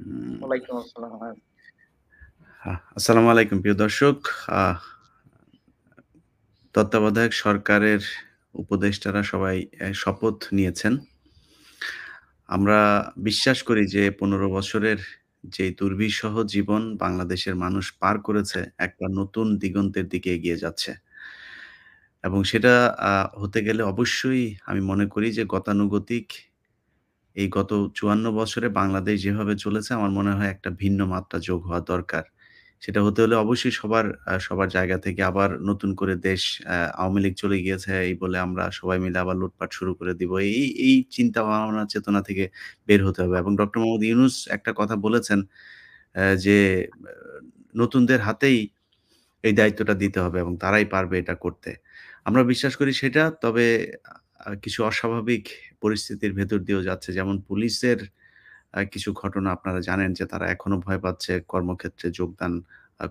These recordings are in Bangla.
হুম, ওয়ালাইকুম আসসালাম। হ্যাঁ। আসসালামু আলাইকুম প্রিয় দর্শক। আহ তত্ত্বাবধায়ক সরকারের উপদেষ্টারা সবাই শপথ নিয়েছেন। আমরা বিশ্বাস করি যে ১৫ বছরের যে দুর্বিষহ জীবন বাংলাদেশের মানুষ পার করেছে, একটা নতুন দিগন্তের দিকে এগিয়ে যাচ্ছে। এবং সেটা হতে গেলে অবশ্যই আমি মনে করি যে গতানুগতিক এই গত ৫৪ বছরে বাংলাদেশ যেভাবে চলেছে আমার মনে হয় একটা ভিন্ন মাত্রা যোগ হওয়া দরকার। সেটা হতে হলে অবশ্যই সবার জায়গা থেকে আবার নতুন করে দেশ আওয়ামী লীগ চলে গিয়েছে এই বলে আমরা সবাই মিলে আবার লুটপাট শুরু করে দিব। এই চিন্তা ভাবনা চেতনা থেকে বের হতে হবে এবং ডক্টর মোহাম্মদ ইউনুস একটা কথা বলেছেন যে আ নতুনদের হাতেই এই দায়িত্বটা দিতে হবে এবং তারাই পারবে এটা করতে। আমরা বিশ্বাস করি সেটা। তবে কিছু অস্বাভাবিক পরিস্থিতির ভেতর দিয়েও যাচ্ছে। যেমন পুলিশের কিছু ঘটনা আপনারা জানেন যে তারা এখনো ভয় পাচ্ছে কর্মক্ষেত্রে যোগদান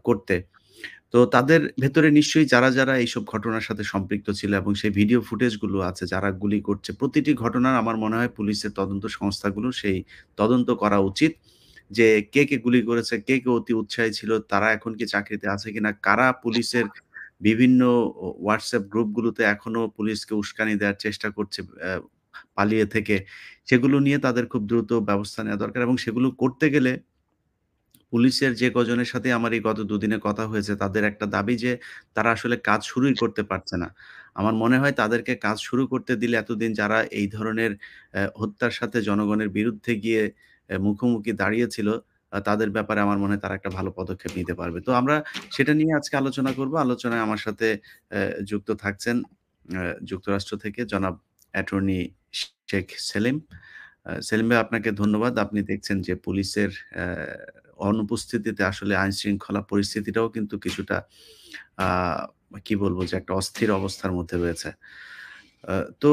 করতে। তো তাদের ভেতরে নিশ্চয়ই যারা এইসব ঘটনার সাথে সম্পৃক্ত ছিল এবং সেই ভিডিও ফুটেজ গুলো আছে যারা গুলি করছে, প্রতিটি ঘটনার আমার মনে হয় পুলিশের তদন্ত সংস্থাগুলো সেই তদন্ত করা উচিত। যে কে গুলি করেছে, কে অতি উৎসাহী ছিল, তারা এখন কি চাকরিতে আছে কিনা, কারা পুলিশের বিভিন্ন WhatsApp গ্রুপগুলোতে এখনো পুলিশকে উস্কানি দেওয়ার চেষ্টা করছে পালিয়ে থেকে, সেগুলো নিয়ে তাদের খুব দ্রুত ব্যবস্থা নেওয়া দরকার এবং সেগুলো করতে গেলে পুলিশের যে কজনের সাথে আমার এই গত দুদিনে কথা হয়েছে, তাদের একটা দাবি যে তারা আসলে কাজ শুরুই করতে পারছে না। আমার মনে হয় তাদেরকে কাজ শুরু করতে দিলে এতদিন যারা এই ধরনের হত্যার সাথে জনগণের বিরুদ্ধে গিয়ে মুখোমুখি দাঁড়িয়েছিল, তাদের ব্যাপারে আমার মনে হয় তারা একটা ভালো পদক্ষেপ নিতে পারবে। তো আমরা সেটা নিয়ে আজকে আলোচনা করব। আলোচনায় আমার সাথে যুক্ত থাকছেন আ যুক্তরাষ্ট্র থেকে জনাব অ্যাটর্নি শেখ সেলিম। সেলিম ভাই আপনাকে ধন্যবাদ। আপনি দেখছেন যে পুলিশের অনুপস্থিতিতে আসলে আইনশৃঙ্খলা পরিস্থিতিটাও কিন্তু কিছুটা আ কি বলবো যে একটা অস্থির অবস্থার মধ্যে রয়েছে। আ তো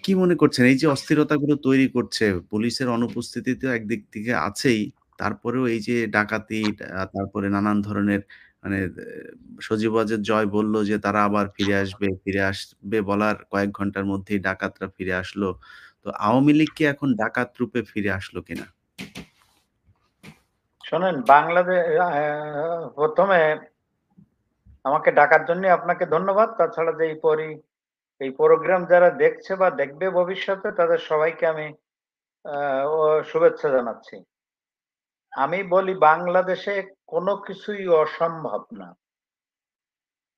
কি মনে করছেন এই যে অস্থিরতাগুলো তৈরি করছে পুলিশের অনুপস্থিতি তো একদিক থেকে আছেই। তারপরেও এই যে ডাকাতি তারপরে নানান ধরনের মানে সজীব ওয়াজেদ জয় বলল যে তারা আবার ফিরে আসবে বলার কয়েক ঘন্টার মধ্যেই ডাকাতরা ফিরে আসলো। তো আওয়ামী লীগ কি এখন ডাকাত রূপে ফিরে আসলো কিনা? শোনেন বাংলাদেশ ১ম এ আমাকে ডাকার জন্য আপনাকে ধন্যবাদ। তাছাড়া যে এই প্রোগ্রাম যারা দেখছে বা দেখবে ভবিষ্যতে তাদের সবাইকে আমি আ ও শুভেচ্ছা জানাচ্ছি। আমি বলি বাংলাদেশে কোনো কিছুই অসম্ভব না।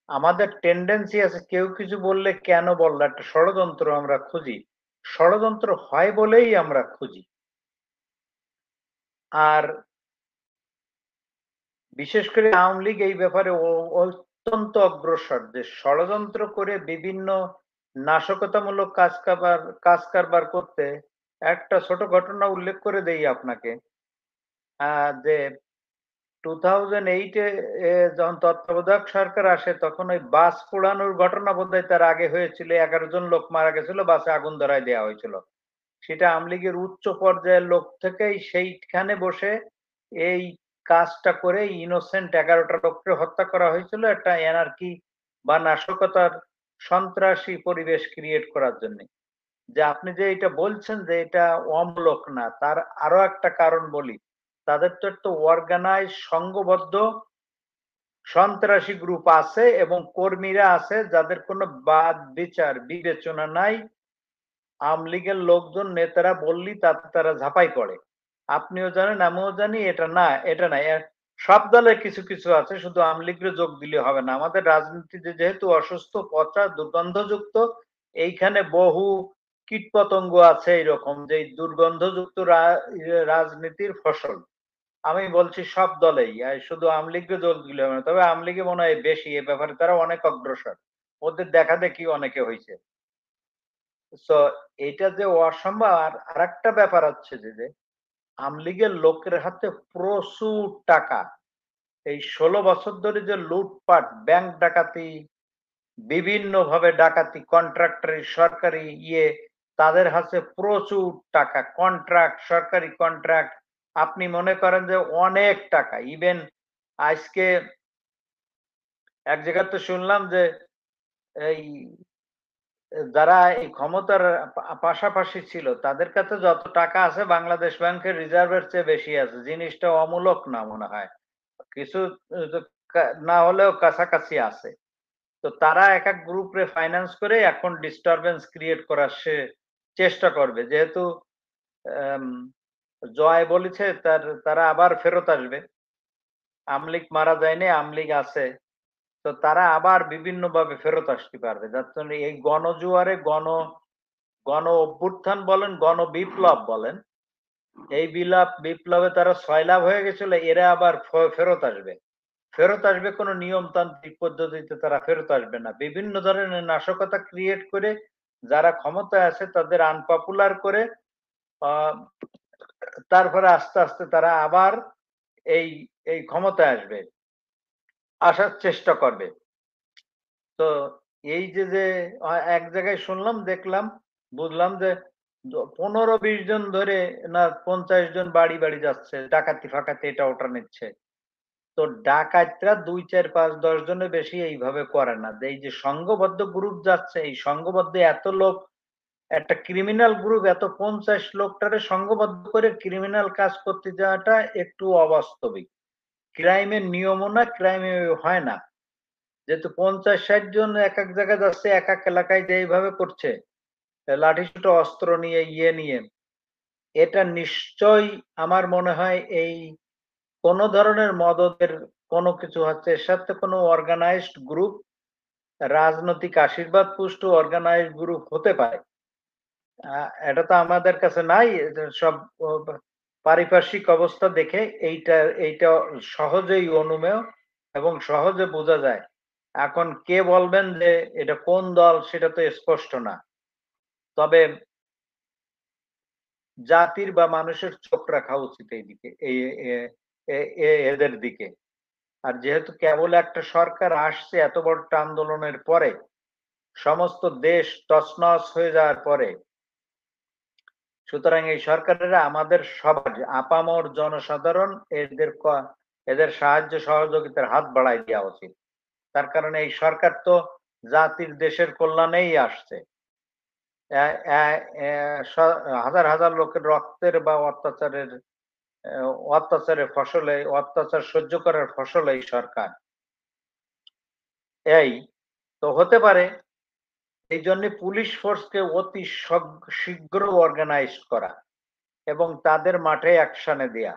আমাদের টেনডেন্সি আছে কেউ কিছু বললে কেন বলল? একটা ষড়যন্ত্র আমরা খুঁজি। ষড়যন্ত্র হয় বলেই আমরা খুঁজি। আর বিশেষ করে আওয়ামী লীগ এই ব্যাপারে অত্যন্ত অগ্রসর যে ষড়যন্ত্র করে বিভিন্ন নাশকতামূলক কাজ কারবার করতে একটা ছোট ঘটনা উল্লেখ করে দেই আপনাকে। যে 2008 যখন তত্ত্বাবধায়ক সরকার আসে তখন ওই বাস পোড়ানোর ঘটনা বোধহয় তার আগে হয়েছিল। ১১ জন লোক মারা গেছিল, বাসে আগুন ধরায় দেয়া হয়েছিল। সেটা আওয়ামী লীগের উচ্চ পর্যায়ের লোক থেকেই সেইখানে বসে এই কাজটা করে ইনোসেন্ট ১১ টা লোককে হত্যা করা হয়েছিল একটা এনার্কি বা নাশকতার সন্ত্রাসী পরিবেশ ক্রিয়েট করার জন্য। যে আপনি যে এটা বলছেন যে এটা অমূলক না, তার আরো একটা কারণ বলি। তাদের তো একটা অর্গানাইজ সংঘবদ্ধ সন্ত্রাসী গ্রুপ আছে এবং কর্মীরা আছে যাদের কোনো বাদ বিচার বিবেচনা নাই। আওয়ামী লীগের লোকজন নেতারা বললেই তাতে তারা ঝাঁপাই পড়ে। আপনিও জানেন, আমিও জানি এটা না, এটা না। সব দলের কিছু, কিছু আছে। শুধু আওয়ামী লীগের যোগ দিলে হবে না। আমাদের রাজনীতিতে যেহেতু অসুস্থ, পচা, দুর্গন্ধযুক্ত, এইখানে বহু কীটপতঙ্গ আছে এইরকম যে এই দুর্গন্ধযুক্ত রাজনীতির ফসল। আমি বলছি সব দলেই। শুধু আওয়ামী লীগকে যোগ দিলে হবে না। তবে আওয়ামী লীগে মনে হয় বেশি এ ব্যাপারে তারা অনেক অগ্রসর। ওদের দেখাদেখি অনেকে হইছে। সো এইটা যে অসম্ভব আর আরেকটা ব্যাপার হচ্ছে যে আওয়ামী লীগের লোকের হাতে প্রচুর টাকা। এই ১৬ বছর ধরে যে লুটপাট, ব্যাংক ডাকাতি, বিভিন্নভাবে ডাকাতি, কন্ট্রাক্টরি, সরকারি তাদের হাতে প্রচুর টাকা। কন্ট্রাক্ট, সরকারি কন্ট্রাক্ট। আপনি মনে করেন যে অনেক টাকা। ইভেন আজকে এক জায়গাতে শুনলাম যে এই যারা এই ক্ষমতার পাশাপাশি ছিল তাদের কাছে যত টাকা আছে বাংলাদেশ ব্যাংকের রিজার্ভের চেয়ে বেশি আছে। জিনিসটা অমূলক না মনে হয়। কিছু না হলেও কাছাকাছি আছে। তো তারা এক গ্রুপরে ফাইন্যান্স করে এখন ডিস্টারবেন্স ক্রিয়েট করার চেষ্টা করবে। যেহেতু আম জয় বলেছে তারা আবার ফেরত আসবে। আমলিগ মারা যায়নি, আমলিগ আছে। তো তারা আবার বিভিন্নভাবে ফেরত আসতে পারবে। যার জন্য এই গণজোয়ারে গণ অভ্যুত্থান বলেন, গণবিপ্লব বলেন, এই বিপ্লবে তারা সয়লাব হয়ে গেছিল, এরা আবার ফেরত আসবে। ফেরত আসবে কোনো নিয়মতান্ত্রিক পদ্ধতিতে তারা ফেরত আসবে না। বিভিন্ন ধরনের নাশকতা ক্রিয়েট করে যারা ক্ষমতায় আছে তাদের আনপপুলার করে আহ, তারপরে আস্তে আস্তে তারা আবার এই এই ক্ষমতায় আসবে, আসার চেষ্টা করবে। তো এই যে এক জায়গায় শুনলাম, দেখলাম, বুঝলাম যে 15-20 জন ধরে না 50 জন বাড়ি বাড়ি যাচ্ছে, ডাকাতি ফাকাতি এটা ওটা নিচ্ছে। তো ডাকাতরা 2, 4, 5, 10 জনের বেশি এইভাবে করে না। এই যে সংঘবদ্ধ গ্রুপ যাচ্ছে, এই সংঘবদ্ধ এত লোক, একটা ক্রিমিনাল গ্রুপ এত 50 লোকটারে সংঘবদ্ধ করে ক্রিমিনাল কাজ করতে যাওয়াটা একটু অবাস্তবিক। ক্রাইমের নিয়মও না, ক্রাইমে হয় না। যেহেতু 50-60 জন এক জায়গায় যাচ্ছে, এক এলাকায় যে এইভাবে করছে, লাঠিসোঁটা অস্ত্র নিয়ে নিয়ে, এটা নিশ্চয়ই আমার মনে হয় এই কোন ধরনের মদদের কোনো কিছু হচ্ছে। এর সাথে কোনো অর্গানাইজড গ্রুপ, রাজনৈতিক আশীর্বাদ পুষ্ট অর্গানাইজড গ্রুপ হতে পারে। এটা তো আমাদের কাছে নাই। এটা সব পারিপার্শ্বিক অবস্থা দেখে এইটা সহজেই অনুমেয় এবং সহজে বোঝা যায়। এখন কে বলবেন যে এটা কোন দল সেটা তো স্পষ্ট না। তবে জাতির বা মানুষের চোখ রাখা উচিত এইদিকে, এদের দিকে। আর যেহেতু কেবল একটা সরকার আসছে এত বড় একটা আন্দোলনের পরে, সমস্ত দেশ তছনছ হয়ে যাওয়ার পরে, সুতরাং এই সরকারেরা আমাদের সবার আপামর জনসাধারণ এদের সাহায্য সহযোগিতার হাত বাড়াই দেওয়া উচিত। তার কারণে এই সরকার তো জাতির দেশের কল্যাণেই আসছে। হাজার হাজার লোকের রক্তের বা অত্যাচারের ফসলে, অত্যাচার সহ্য করার ফসল এই সরকার। এই তো হতে পারে এই জন্য পুলিশ ফোর্সকে অতি শীঘ্র অর্গানাইজ করা এবং তাদের মাঠে অ্যাকশনে দেয়া।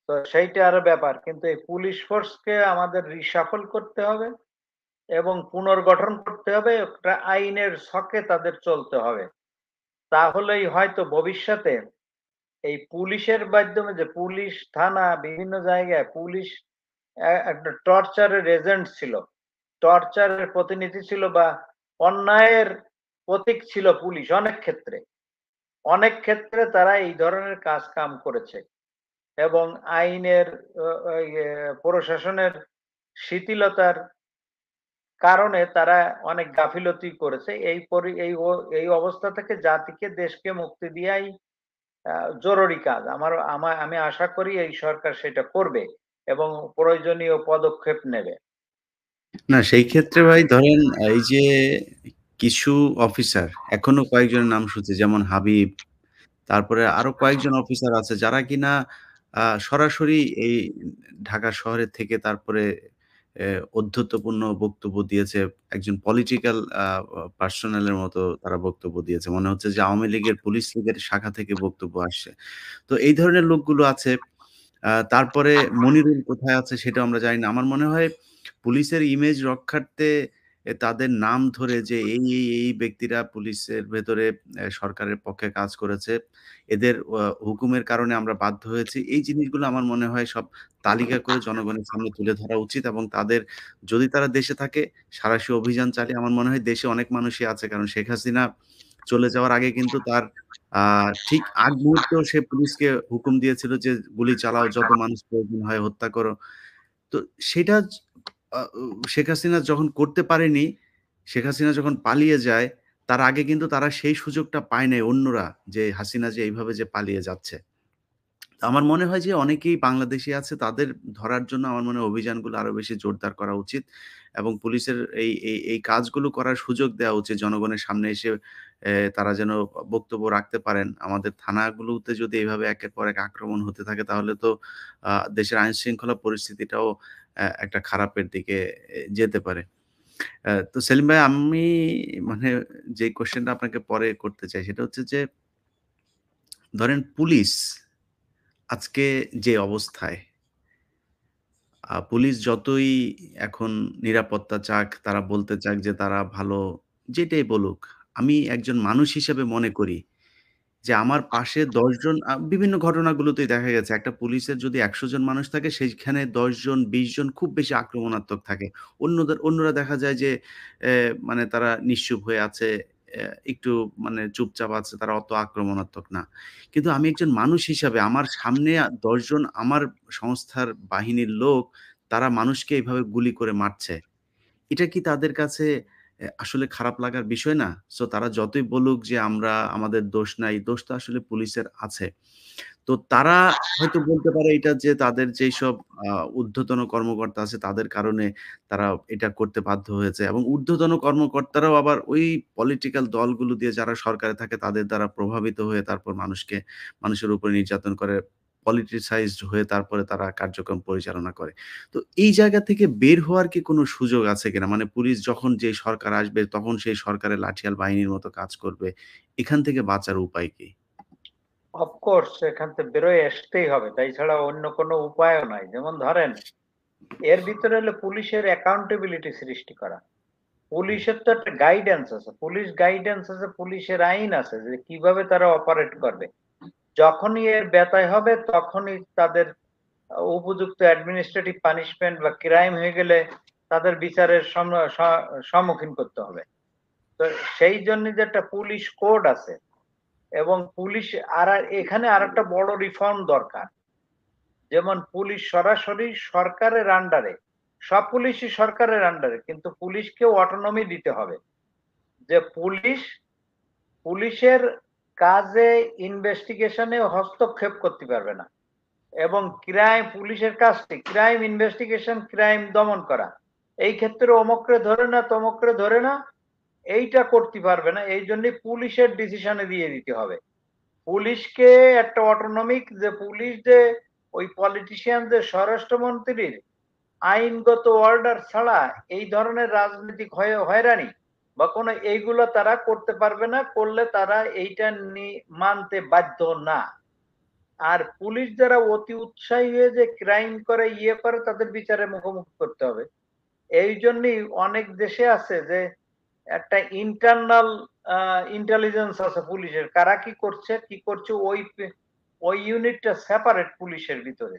তো সেইটা আরো ব্যাপার। কিন্তু এই পুলিশ ফোর্সকে আমাদের রিশাফল করতে হবে এবং পুনর্গঠন করতে হবে। একটা আইনের ছকে তাদের চলতে হবে। তাহলেই হয়তো ভবিষ্যতে এই পুলিশের মাধ্যমে, যে পুলিশ থানা বিভিন্ন জায়গায় পুলিশ একটা টর্চারের এজেন্ট ছিল, টর্চারের প্রতিনিধি ছিল বা অন্যায়ের প্রতীক ছিল পুলিশ। অনেক ক্ষেত্রে তারা এই ধরনের কাজ কাম করেছে এবং আইনের প্রশাসনের শিথিলতার কারণে তারা অনেক গাফিলতি করেছে। এই অবস্থা থেকে জাতিকে, দেশকে মুক্তি দেওয়াই জরুরি কাজ। আমি আশা করি এই সরকার সেটা করবে এবং প্রয়োজনীয় পদক্ষেপ নেবে। না সেই ক্ষেত্রে ভাই ধরেন এই যে কিছু অফিসার এখনো কয়েকজনের নাম শুনছি যেমন হাবিব, তারপরে আরো কয়েকজন অফিসার আছে যারা কিনা সরাসরি এই ঢাকা শহরের থেকে তারপরে ঔদ্ধত্যপূর্ণ বক্তব্য দিয়েছে। একজন পলিটিক্যাল পার্সোনাল এর মতো তারা বক্তব্য দিয়েছে। মনে হচ্ছে যে আওয়ামী লীগের, পুলিশ লীগের শাখা থেকে বক্তব্য আসছে। তো এই ধরনের লোকগুলো আছে। তারপরে মনিরুল কোথায় আছে সেটাও আমরা জানি না। আমার মনে হয় পুলিশের ইমেজ রক্ষার্থে তাদের নাম ধরে যে এই ব্যক্তিরা পুলিশের ভেতরে সরকারের পক্ষে কাজ করেছে। এদের হুকুমের কারণে আমরা বাধ্য হয়েছি। এই জিনিসগুলো আমার মনে হয় সব তালিকা করে জনগণের সামনে তুলে ধরা উচিত এবং তাদের যদি তারা দেশে থাকে সাঁড়াশি অভিযান চালিয়ে আমার মনে হয় দেশে অনেক মানুষই আছে। কারণ শেখ হাসিনা চলে যাওয়ার আগে কিন্তু তার আ ঠিক আগ মুহূর্তেও সে পুলিশকে হুকুম দিয়েছিল যে, "গুলি চালাও, যত মানুষ প্রয়োজন হয় হত্যা করো।" তো সেটা আ উ শেখ হাসিনা যখন করতে পারেনি, শেখ হাসিনা যখন পালিয়ে যায়, তার আগে কিন্তু তারা সেই সুযোগটা পায় নাই অন্যরা যে হাসিনা যে এইভাবে যে পালিয়ে যাচ্ছে। আমার মনে হয় যে অনেকেই বাংলাদেশী আছে তাদের ধরার জন্য আমার মনে হয় অভিযানগুলো আরো বেশি জোরদার করা উচিত এবং পুলিশের এই কাজগুলো করার সুযোগ দেওয়া উচিত জনগণের সামনে এসে তারা যেন বক্তব্য রাখতে পারেন। আমাদের থানাগুলোতে যদি এভাবে একের পর এক আক্রমণ হতে থাকে তাহলে তো দেশের আইনশৃঙ্খলা পরিস্থিতিটাও একটা খারাপের দিকে যেতে পারে। তো সেলিম ভাই আমি মানে যে কোয়েশ্চেনটা আপনাকে পরে করতে চাই সেটা হচ্ছে যে ধরেন পুলিশ আজকে যে অবস্থায় পুলিশ যতই এখন নিরাপত্তা চাক, তারা বলতে চাক যে তারা ভালো, যেটাই বলুক, আমি একজন মানুষ হিসেবে মনে করি যে আমার পাশে ১০ জন বিভিন্ন ঘটনাগুলোতেই দেখা গেছে একটা পুলিশের যদি ১০০ জন মানুষ থাকে সেইখানে ১০ জন ২০ জন খুব বেশি আক্রমণাত্মক থাকে। অন্যরা দেখা যায় যে মানে তারা নিশ্চুপ হয়ে আছে, একটু মানে চুপচাপ আছে, তারা অত আক্রমণাত্মক না। কিন্তু আমি একজন মানুষ হিসাবে আমার সামনে ১০ জন আমার সংস্থার বাহিনীর লোক তারা মানুষকে এভাবে গুলি করে মারছে। এটা কি তাদের কাছে আসলে খারাপ লাগার বিষয় না? সো তারা যতই বলুক যে আমাদের দোষ নাই, দোষ তো আসলে পুলিশের আছে। তো তারা হয়তো বলতে পারে এটা যে তাদের যেইসব আ ঊর্ধ্বতন কর্মকর্তা আছে তাদের কারণে তারা এটা করতে বাধ্য হয়েছে এবং ঊর্ধ্বতন কর্মকর্তারাও আবার ওই পলিটিক্যাল দলগুলো দিয়ে যারা সরকারে থাকে তাদের দ্বারা প্রভাবিত হয়ে তারপর মানুষের উপরে নির্যাতন করে, পলিটিসাইজড হয়ে তারপরে তারা কার্যক্রম পরিচালনা করে। তো এই জায়গা থেকে বের হওয়ার কি কোনো সুযোগ আছে কিনা? মানে পুলিশ যখন যেই সরকার আসবে তখন সেই সরকারের লাঠিয়াল বাহিনীর মতো কাজ করবে। এখান থেকে বাঁচার উপায় কি? অফ কোর্স এখান থেকে বেরোয় আসতেই হবে। তাই ছাড়া অন্য কোনো উপায়ও নাই। যেমন ধরেন এর ভিতরে হলো পুলিশের অ্যাকাউন্টেবিলিটি সৃষ্টি করা। পুলিশের তো একটা গাইডেন্স আছে। পুলিশ গাইডেন্স আছে, পুলিশের আইন আছে যে কিভাবে তারা অপারেট করবে। যখনই এর ব্যত্যয় হবে তখনই তাদের উপযুক্ত অ্যাডমিনিস্ট্রেটিভ পানিশমেন্ট বা ক্রাইম হয়ে গেলে তাদের বিচারের সম্মুখীন করতে হবে। তো সেই জন্য যে একটা পুলিশ কোড আছে এবং পুলিশ এখানে আরেকটা বড় রিফর্ম দরকার। যেমন পুলিশ সরাসরি সরকারের আন্ডারে, সব পুলিশই সরকারের আন্ডারে, কিন্তু পুলিশকেও অটোনমি দিতে হবে। যে পুলিশের কাজে ইনভেস্টিগেশনে হস্তক্ষেপ করতে পারবে না এবং পুলিশের কাজটি ক্রাইম ইনভেস্টিগেশন, ক্রাইম দমন করা। এই ক্ষেত্রে অমুকরে ধরে না, তমুকরে ধরে না, এইটা করতে পারবে না। এই জন্য পুলিশের ডিসিশনে দিয়ে দিতে হবে। পুলিশকে একটা অটোনমিক, যে পুলিশ যে ওই পলিটিশিয়ানদের স্বরাষ্ট্রমন্ত্রীর আইনগত অর্ডার ছাড়া এই ধরনের রাজনৈতিক হয়রানি বা কোনো এইগুলো তারা করতে পারবে না, করলে তারা এইটা মানতে বাধ্য না। আর পুলিশ যারা অতি উৎসাহী হয়ে যে ক্রাইম করে করে তাদের বিচারের মুখোমুখি করতে হবে। এই জন্যই অনেক দেশে আছে যে একটা ইন্টারনাল ইন্টেলিজেন্স আছে পুলিশের, কারা কি করছে ওই ইউনিটটা সেপারেট পুলিশের ভিতরে,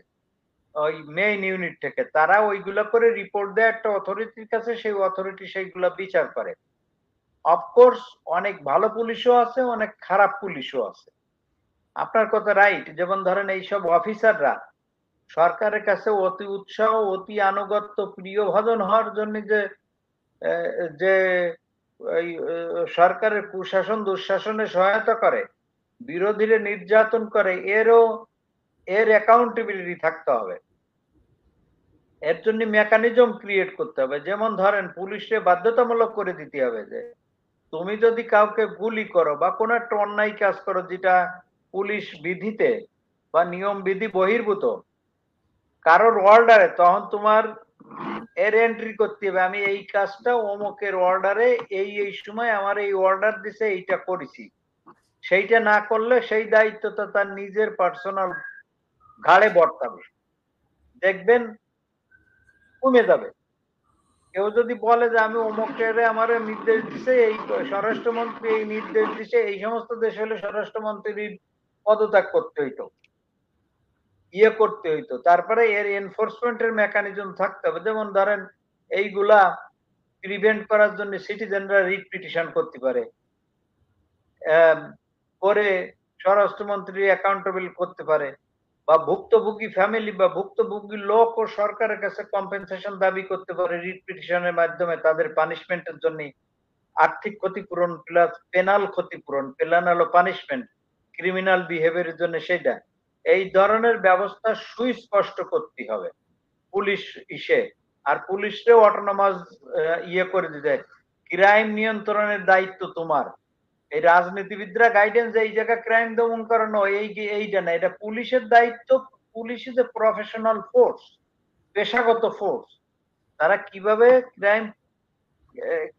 ওই মেইন ইউনিট থেকে তারা ওইগুলা করে রিপোর্ট দেয় একটা অথরিটির কাছে, সেই অথরিটি সেইগুলা বিচার করে। অফকোর্স অনেক ভালো পুলিশও আছে, অনেক খারাপ পুলিশও আছে। আপনার কথা রাইট। যেমন ধরেন এইসব অফিসাররা সরকারের কাছে অতি উৎসাহ, অতি আনুগত্য, প্রিয়ভাজন হওয়ার জন্য যে যে এই সরকারের কুশাসন দুঃশাসনে সহায়তা করে, বিরোধীরা নির্যাতন করে, এর অ্যাকাউন্টেবিলিটি থাকতে হবে। এর জন্য মেকানিজম ক্রিয়েট করতে হবে। যেমন ধরেন পুলিশকে বাধ্যতামূলক করে দিতে হবে যে তুমি যদি কাউকে গুলি করো বা কোনো একটা অন্যায় কাজ করো যেটা পুলিশ বিধিতে বা নিয়ম বিধি বহির্ভূত কারোর অর্ডারে, তখন তোমার এর এন্ট্রি করতে হবে আমি এই কাজটা অমুকের অর্ডারে এই সময় আমার এই অর্ডার দিছে, এইটা করেছি। সেইটা না করলে সেই দায়িত্বটা তার নিজের পার্সোনাল ঘাড়ে বর্তাবে। দেখবেন কমে যাবে। কেউ যদি বলে যে আমি অমুকের আমার নির্দেশ দিছে, এই স্বরাষ্ট্রমন্ত্রী এই নির্দেশ দিছে, এই সমস্ত দেশ হলে স্বরাষ্ট্রমন্ত্রীর পদত্যাগ করতে হইতো, করতে হইতো। তারপরে এর এনফোর্সমেন্ট এর মেকানিজম থাকতে হবে। যেমন ধরেন এইগুলা প্রিভেন্ট করার জন্য সিটিজেনরা রিট পিটিশন করতে পারে, করে স্বরাষ্ট্রমন্ত্রী অ্যাকাউন্টেবল করতে পারে, বা ভুক্তভোগী ফ্যামিলি বা ভুক্তভোগী লোক ও সরকারের কাছে কম্পেনসেশন দাবি করতে পারে রিট পিটিশনের মাধ্যমে তাদের পানিশমেন্টের জন্য। আর্থিক ক্ষতিপূরণ প্লাস পেনাল ক্ষতিপূরণ, পেনাল হলো পানিশমেন্ট, ক্রিমিনাল বিহেভিয়ারের জন্য সেটা। এই ধরনের ব্যবস্থা সুস্পষ্ট করতে হবে পুলিশ ইসে। আর পুলিশকেও অটোনমাস ইয়ে করে দিতে, ক্রাইম নিয়ন্ত্রণের দায়িত্ব তোমার। এই রাজনীতিবিদরা গাইডেন্স এই জায়গায় ক্রাইম দমন করানো এইটা না, এটা পুলিশের দায়িত্ব। Police is a professional force, পেশাগত ফোর্স। তারা কিভাবে ক্রাইম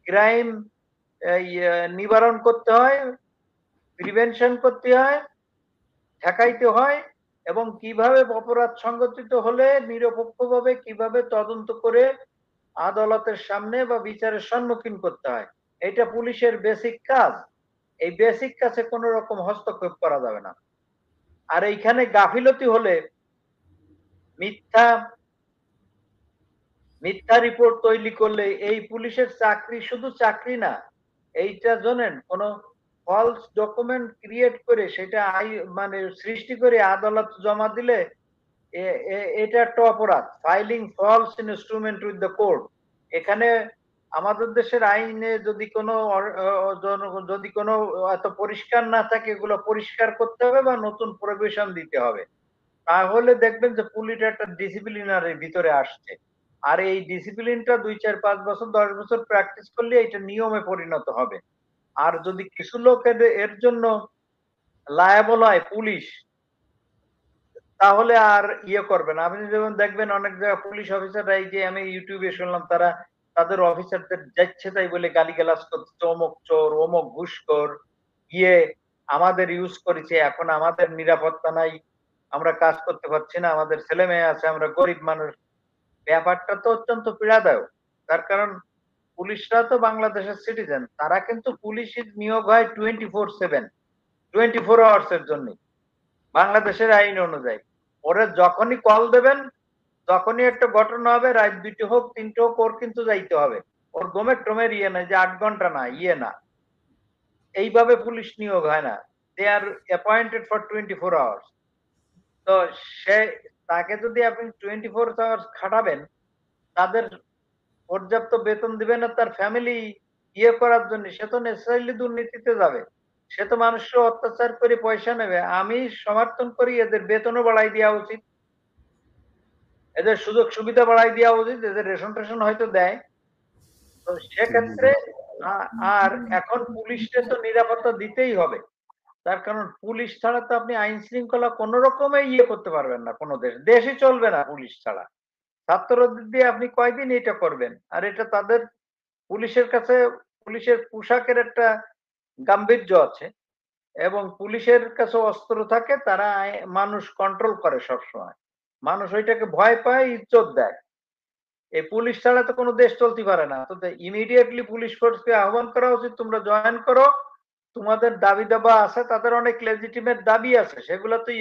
ক্রাইম নিবারণ করতে হয়, প্রিভেনশন করতে হয়, ঠেকাইতে হয়, এবং কিভাবে অপরাধ সংগঠিত হলে নিরপেক্ষভাবে কিভাবে তদন্ত করে আদালতের সামনে বা বিচারের সম্মুখীন করতে হয়, এটা পুলিশের বেসিক কাজ। এই বেসিক কাজে কোন রকম হস্তক্ষেপ করা যাবে না। আর এইখানে গাফিলতি হলে মিথ্যা মিথ্যা রিপোর্ট তৈরি করলে এই পুলিশের চাকরি শুধু চাকরি না, এইটা জানেন কোন ফলস ডকুমেন্ট ক্রিয়েট করে সেটা মানে সৃষ্টি করে আদালত জমা দিলে এটা একটা অপরাধ। Filing false instrument with the court. এখানে আমাদের দেশের আইনে যদি কোনো এত পরিষ্কার না থাকে, এগুলো পরিষ্কার করতে হবে বা নতুন প্রভিশন দিতে হবে। তাহলে দেখবেন যে পুলিশ একটা ডিসিপ্লিনারের ভিতরে আসছে। আর এই ডিসিপ্লিনটা ২, ৪, ৫ বছর ১০ বছর প্র্যাকটিস করলে এটা নিয়মে পরিণত হবে। আর যদি কিছু লোক এর জন্য লায়াবল হয় পুলিশ, তাহলে আর ইয়ে করবে না। আপনি যেমন দেখবেন অনেক জায়গায় পুলিশ অফিসাররা, এই যে আমি ইউটিউবে শুনলাম, তারা তাদের অফিসারদের যাচ্ছে তাই বলে গালিগালাজ করছে, অমুক চোর, অমুক ঘুষখোর, ইয়ে আমাদের ইউজ করেছে, এখন আমাদের নিরাপত্তা নাই, আমরা কাজ করতে পারছি না, আমাদের ছেলে মেয়ে আছে, আমরা গরিব মানুষ। ব্যাপারটা তো অত্যন্ত পীড়াদায়ক। তার কারণ পুলিশরা তো বাংলাদেশের সিটিজেন, তারা কিন্তু পুলিশের নিয়োগ হয় 24/7, 24 আওয়ার্স এর জন্য বাংলাদেশের আইন অনুযায়ী। ওরা যখনই কল দেবেন, তখনই একটা ঘটনা হবে, রাত ২টো হোক ৩টে হোক, ওর কিন্তু যাইতে হবে। ওর টোমের ইয়ে নাই যে ৮ ঘন্টা না, ইয়ে না। এইভাবে পুলিশ নিয়োগ হয় না। দে আর অ্যাপয়েন্টেড ফর 24 আওয়ার্স। তো সে তাকে যদি আপনি 24 আওয়ার্স খাটাবেন, তাদের পর্যাপ্ত বেতন দিবেন না তার ফ্যামিলি ইয়ে করার জন্য, সে তো নেসেসারিলি দুর্নীতিতে যাবে। সে তো মানুষকে অত্যাচার করে পয়সা নেবে। আমি সমর্থন করি এদের বেতনও বাড়াই দেওয়া উচিত। এদের সুযোগ সুবিধা বাড়াই দেওয়া উচিত। এদের রেশন-টেশন হয়তো দেয়। তো সেক্ষেত্রে আ আর এখন পুলিশকে তো নিরাপত্তা দিতেই হবে। তার কারণ পুলিশ ছাড়া তো আপনি আইন শৃঙ্খলা কোন রকমে ইয়ে করতে পারবেন না কোন দেশ। দেশই চলবে না পুলিশ ছাড়া। ছাত্রদের দিয়ে আপনি কয়দিন এটা করবেন? আর এটা তাদের পুলিশের কাছে পুলিশের পোশাকের একটা গাম্ভীর্য আছে এবং পুলিশের কাছে অস্ত্র থাকে, তারা মানুষ কন্ট্রোল করে সবসময়। মানুষ ওইটাকে ভয় পায়, ইজ্জত দেয়। এই পুলিশ ছাড়া তো কোনো দেশ চলতে পারে না। তো ইমিডিয়েটলি পুলিশ ফোর্সকে আহ্বান করা উচিত, তোমরা জয়েন করো। তোমাদের দাবি-দাবা আছে, তাদের অনেক লেজিটিমেট দাবি আছে। সেগুলো তুই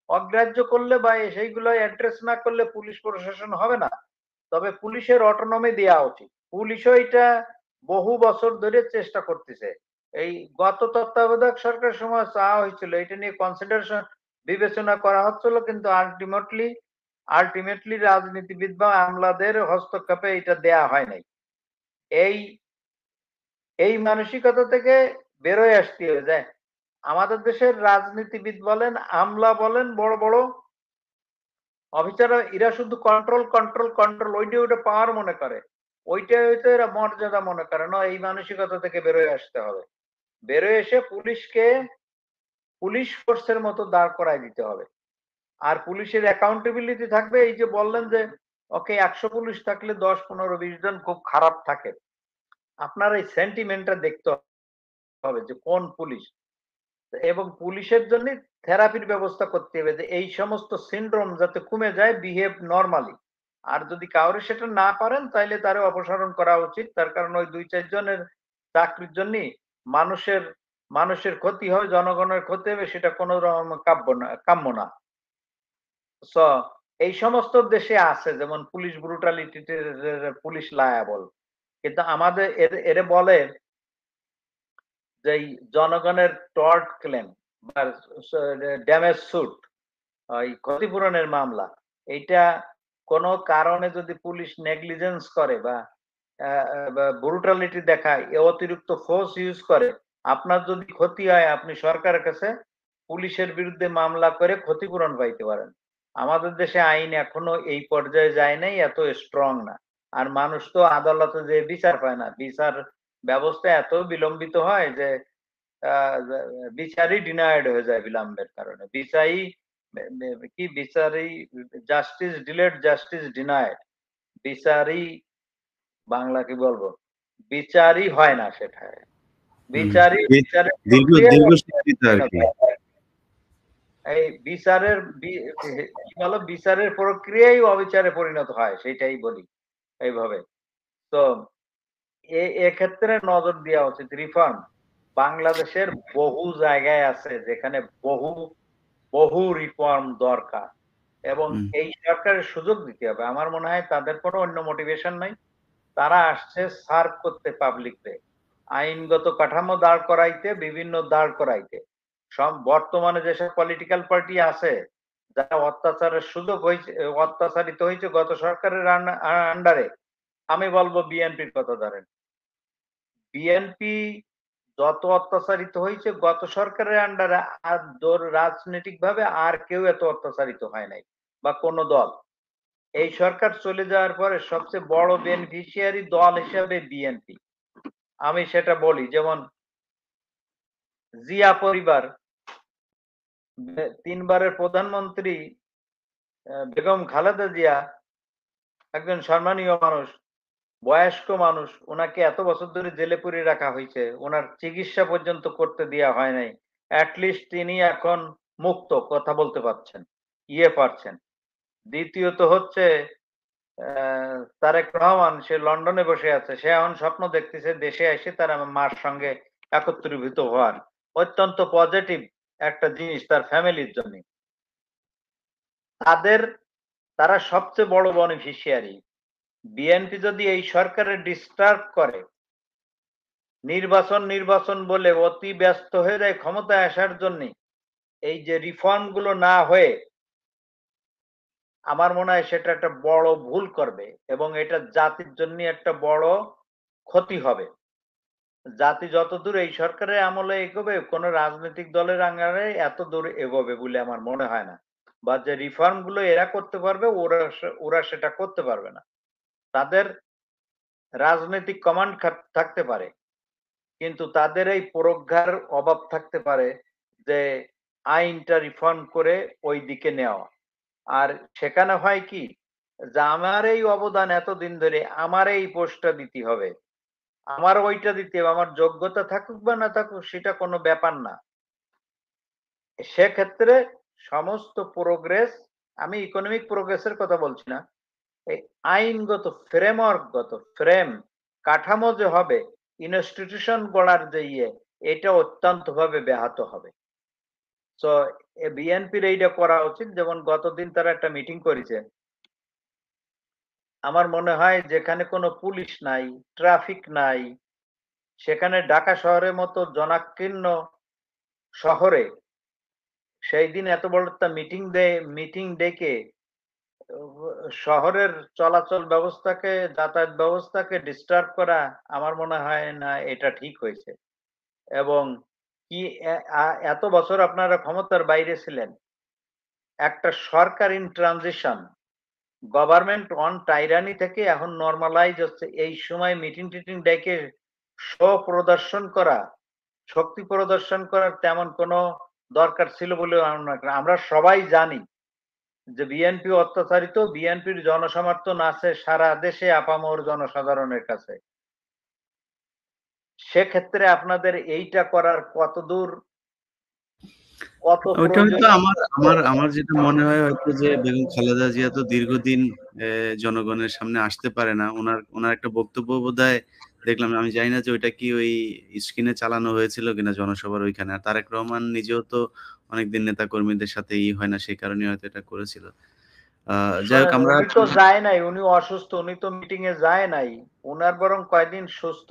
অগ্রাহ্য করলে বা সেইগুলো অ্যাড্রেস না করলে পুলিশ প্রশাসন হবে না। তবে পুলিশের অটোনমি দেয়া উচিত। পুলিশও এটা বহু বছর ধরে চেষ্টা করতেছে। এই গত তত্ত্বাবধায়ক সরকারের সময় চাওয়া হয়েছিল, এটা নিয়ে কনসিডারেশন বিবেচনা করা হচ্ছিল, কিন্তু আল্টিমেটলি রাজনীতিবিদ বা আমলাদের হস্তক্ষেপে এটা দেয়া হয় নাই। এই এই মানসিকতা থেকে বেরোয় আসতে হবে যে আমাদের দেশের রাজনীতিবিদ বলেন, আমলা বলেন, বড় বড় অফিসাররা, এরা শুধু কন্ট্রোল ওইটা পাওয়ার মনে করে। ওইটাই হয়তো এরা মর্যাদা মনে করে না। এই মানসিকতা থেকে বেরোয় আসতে হবে। বেরোয় এসে পুলিশকে পুলিশ ফোর্সের মতো দাঁড় করায় দিতে হবে। আর পুলিশের অ্যাকাউন্টেবিলিটি থাকবে। এই যে বললেন যে ওকে ১০০ পুলিশ থাকলে ১০, ১৫, ২০ জন খুব খারাপ থাকে। আপনার এই সেন্টিমেন্টটা দেখতে হবে যে কোন পুলিশ, এবং পুলিশের জন্য থেরাপির ব্যবস্থা করতে হবে যে এই সমস্ত সিনড্রোম যাতে কমে যায়, বিহেভ নরমালি। আর যদি কাউরে সেটা না পারেন তাইলে তারে অপসারণ করা উচিত। তার কারণ ওই ২-৪ জনের চাকরির জন্য মানুষের মানুষের ক্ষতি হয়, জনগণের ক্ষতি হবে, সেটা কোনো রকম কাম্য না। সো এই সমস্ত দেশে আছে, যেমন পুলিশ ব্রুটালিটিতে পুলিশ লায়াবল। কিন্তু আমাদের এরে বলে যে এই জনগণের টর্ট ক্লেম বা ড্যামেজ সুট, ওই ক্ষতিপূরণের মামলা, এইটা কোনো কারণে যদি পুলিশ নেগলিজেন্স করে বা ব্রুটালিটি দেখায়, অতিরিক্ত ফোর্স ইউজ করে, আপনার যদি ক্ষতি হয়, আপনি সরকারের কাছে পুলিশের বিরুদ্ধে মামলা করে ক্ষতিপূরণ পাইতে পারেন। আমাদের দেশে আইন এখনো এই পর্যায়ে যায় নাই, এত স্ট্রং না। আর মানুষ তো আদালতে যে বিচার পায় না, বিচার ব্যবস্থা এত বিলম্বিত হয় যে বিচারই ডিনায়েড হয়ে যায় বিলম্বের কারণে। বিচারই জাস্টিস ডিলেড, জাস্টিস ডিনায়েড। বিচারই বাংলা কি বলবো? বিচারই হয় না সেটায়। বিচারের প্রক্রিয়ায় দীর্ঘ আরকি। এই বিচারের কি বলো, বিচারের প্রক্রিয়াই অবিচারে পরিণত হয়, সেটাই বলি এইভাবে। তো এক্ষেত্রে নজর দেওয়া উচিত। রিফর্ম বাংলাদেশের বহু জায়গায় আছে যেখানে বহু বহু রিফর্ম দরকার, এবং এই সরকারের সুযোগ দিতে হবে। আমার মনে হয় তাদের কোনো অন্য মোটিভেশন নাই। তারা আসছে সার্ভ করতে পাবলিককে, আইনগত কাঠামো দাঁড় করাইতে, বিভিন্ন দাঁড় করাইতে। সব বর্তমানে যেসব পলিটিক্যাল পার্টি আছে যারা অত্যাচারের সুযোগ হয়েছে, অত্যাচারিত হয়েছে গত সরকারের আন্ডারে, আমি বলবো বিএনপির কথা ধরেন। বিএনপি যত অত্যাচারিত হয়েছে গত সরকারের আন্ডারে, আর রাজনৈতিক ভাবে আর কেউ এত অত্যাচারিত হয় নাই, বা কোন দল। এই সরকার চলে যাওয়ার পরে সবচেয়ে বড় বেনিফিশিয়ারি দল হিসেবে বিএনপি, আমি সেটা বলি। যেমন জিয়া পরিবার, তিনবারের প্রধানমন্ত্রী বেগম খালেদা জিয়া একজন সম্মানীয় মানুষ, বয়স্ক মানুষ। ওনাকে এত বছর ধরে জেলে পুরে রাখা হয়েছে, ওনার চিকিৎসা পর্যন্ত করতে দেওয়া হয় নাই। অ্যাটলিস্ট তিনি এখন মুক্ত, কথা বলতে পারছেন, পারছেন। দ্বিতীয়ত হচ্ছে তারেক রহমান, সে লন্ডনে বসে আছে, সে এখন স্বপ্ন দেখতেছে দেশে এসে তার মার সঙ্গে একত্রীভূত হওয়ার। অত্যন্ত পজিটিভ একটা জিনিস তার ফ্যামিলির জন্য। তারা সবচেয়ে বড় বেনিফিশিয়ারি। বিএনপি যদি এই সরকারের ডিস্টার্ব করে, নির্বাচন বলে অতি ব্যস্ত হয়ে যায় ক্ষমতায় আসার জন্য, এই যে রিফর্ম গুলো না হয়ে, আমার মনে হয় সেটা একটা বড় ভুল করবে, এবং এটা জাতির জন্য একটা বড় ক্ষতি হবে। জাতি যত দূর এই সরকারের আমলে এগোবে, কোন রাজনৈতিক দলের আঙ্গারে এত দূর এগোবে বলে আমার মনে হয় না। বা যে রিফর্ম গুলো এরা করতে পারবে, ওরা সেটা করতে পারবে না। তাদের রাজনৈতিক কমান্ড থাকতে পারে, কিন্তু তাদের এই প্রজ্ঞার অভাব থাকতে পারে যে আইনটা রিফর্ম করে ওই দিকে নেওয়া। আর সেখানে হয় কি, যে আমার এই অবদান এতদিন ধরে, আমার এই পোস্টটা দিতে হবে, আমার ওইটা দিতে হবে, আমার যোগ্যতা থাকুক বা না থাকুক সেটা কোনো ব্যাপার না। সেক্ষেত্রে সমস্ত প্রোগ্রেস, আমি ইকোনমিক প্রোগ্রেসের কথা বলছি না, এই আইনগত ফ্রেমওয়ার্কগত কাঠামো যে হবে, ইনস্টিটিউশন গড়ার যে এটা অত্যন্ত ভাবে ব্যাহত হবে। তো বিএনপির এইটা করা উচিত। যেমন গতদিন তারা একটা মিটিং করেছে, আমার মনে হয় যেখানে কোনো পুলিশ নাই, ট্রাফিক নাই, সেখানে ঢাকা শহরের মতো জনাকীর্ণ শহরে সেই দিন এত বড় একটা মিটিং ডেকে শহরের চলাচল ব্যবস্থাকে, যাতায়াত ব্যবস্থাকে ডিস্টার্ব করা, আমার মনে হয় না এটা ঠিক হয়েছে। এবং কি এত বছর আপনারা ক্ষমতার বাইরে ছিলেন, একটা সরকার ইন ট্রানজিশন, গভর্নমেন্ট অন টাইরানি থেকে এখন নরমালাইজ হচ্ছে। এই সময় মিটিং টিটিং ডেকে শো প্রদর্শন করা, শক্তি প্রদর্শন করার তেমন কোনো দরকার ছিল বলে আমরা সবাই জানি যে বিএনপি অত্যাচারিত, বিএনপির জনসমর্থন আছে সারা দেশে আপামর জনসাধারণের কাছে। সেক্ষেত্রে আপনাদের এইটা করার কতদূর, ওইটা হয়তো আমার যেটা মনে হয় হয়তো যে বেগম খালেদা জিয়া তো দীর্ঘদিন জনগণের সামনে আসতে পারে না। ওনার একটা বক্তব্য বোধহয় দেখলাম, আমি জানি না যে ওইটা কি ওই স্ক্রিনে চালানো হয়েছিল কিনা জনসভার ওইখানে। আর তারেক রহমান নিজেও তো অনেকদিন নেতা কর্মীদের সাথে হয় না, সেই কারণে হয়তো এটা করেছিল। যাই হোক, আমরা উনি তো যায় নাই, উনি অসুস্থ, উনি তো মিটিং এ যায় নাই। উনার বরং কয়দিন সুস্থ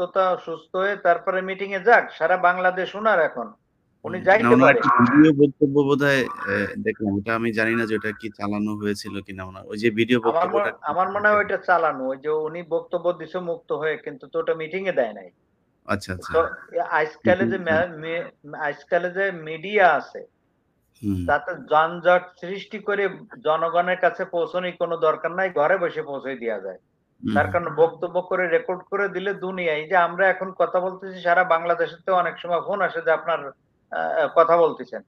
হয়ে তারপরে মিটিং এ যাক, সারা বাংলাদেশ উনার এখন, উনি না, যাইতে ওনার পারে। একটা ভিডিও বক্তব্য বোধহয় দেখলাম। ওটা আমি জানি না যে ওটা কি চালানো হয়েছিল কিনা। ওনার ওই যে ভিডিও বক্তব্যটা আমার মনে হয় ওইটা চালানো, ওই যে উনি বক্তব্য দিছে মুক্ত হয়ে, কিন্তু তো ওটা মিটিং এ দেয় নাই। আচ্ছা, আচ্ছা। তো আজকালে যে আজকালে যে মিডিয়া আছে, হুম, তাতে যানজট সৃষ্টি করে জনগণের কাছে পৌঁছানোর কোনো দরকার নাই, ঘরে বসে পৌঁছে দেওয়া যায়। হুম, তার কারণ বক্তব্য করে রেকর্ড করে দিলে দুনিয়ায়, এই যে আমরা এখন কথা বলতেছি সারা বাংলাদেশের তো অনেক সময় ফোন আসে যে আপনার কথা বলতেছেন।